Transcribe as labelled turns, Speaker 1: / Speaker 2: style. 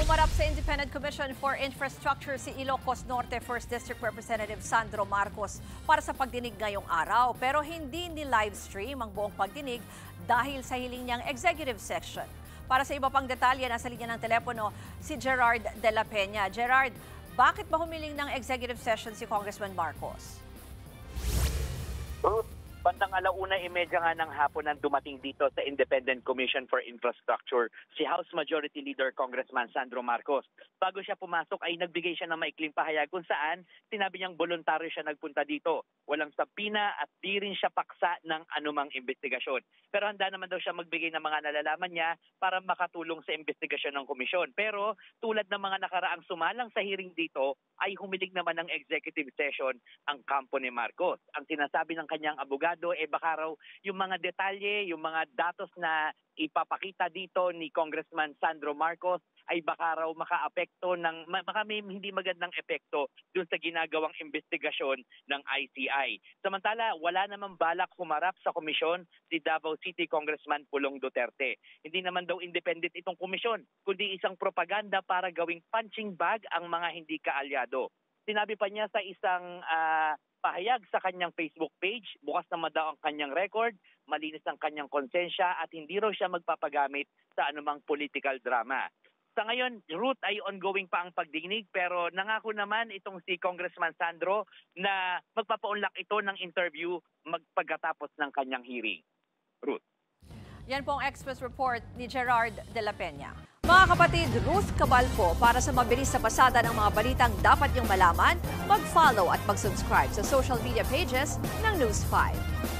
Speaker 1: Umarap sa Independent Commission for Infrastructure si Ilocos Norte 1st District Representative Sandro Marcos para sa pagdinig ngayong araw. Pero hindi ni-livestream ang buong pagdinig dahil sa hiling niyang executive section. Para sa iba pang detalye, nasa linya ng telepono si Gerard de la Peña. Gerard, bakit ba humiling ng executive session si Congressman Marcos?
Speaker 2: Bandang 1:30 nga ng hapon nang dumating dito sa Independent Commission for Infrastructure si House Majority Leader Congressman Sandro Marcos. Bago siya pumasok ay nagbigay siya ng maikling pahayag kung saan sinabi niyang voluntaryo siya nagpunta dito. Walang sabina at di rin siya paksa ng anumang investigasyon. Pero handa naman daw siya magbigay ng mga nalalaman niya para makatulong sa investigasyon ng komisyon. Pero tulad ng mga nakaraang sumalang sa hearing dito ay humiling naman ng executive session ang kampo ni Marcos. Ang sinasabi ng kanyang abogado baka raw yung mga detalye, yung mga datos na ipapakita dito ni Congressman Sandro Marcos ay baka raw maka-apekto baka may hindi magandang epekto dun sa ginagawang investigasyon ng ICI. Samantala, wala namang balak humarap sa komisyon si Davao City Congressman Pulong Duterte. Hindi naman daw independent itong komisyon, kundi isang propaganda para gawing punching bag ang mga hindi kaalyado. Sinabi pa niya sa isang pahayag sa kanyang Facebook page, bukas naman daw ang kanyang record, malinis ang kanyang konsensya at hindi raw siya magpapagamit sa anumang political drama. Sa ngayon, Ruth, ay ongoing pa ang pagdinig pero nangako naman itong si Congressman Sandro na magpapaunlak ito ng interview pagkatapos ng kanyang hearing. Ruth.
Speaker 1: Yan po ang Express Report ni Gerard de la Peña. Mga kapatid, Ruth Cabalco, para sa mabilis na pasada ng mga balitang dapat niyong malaman, mag-follow at mag-subscribe sa social media pages ng News 5.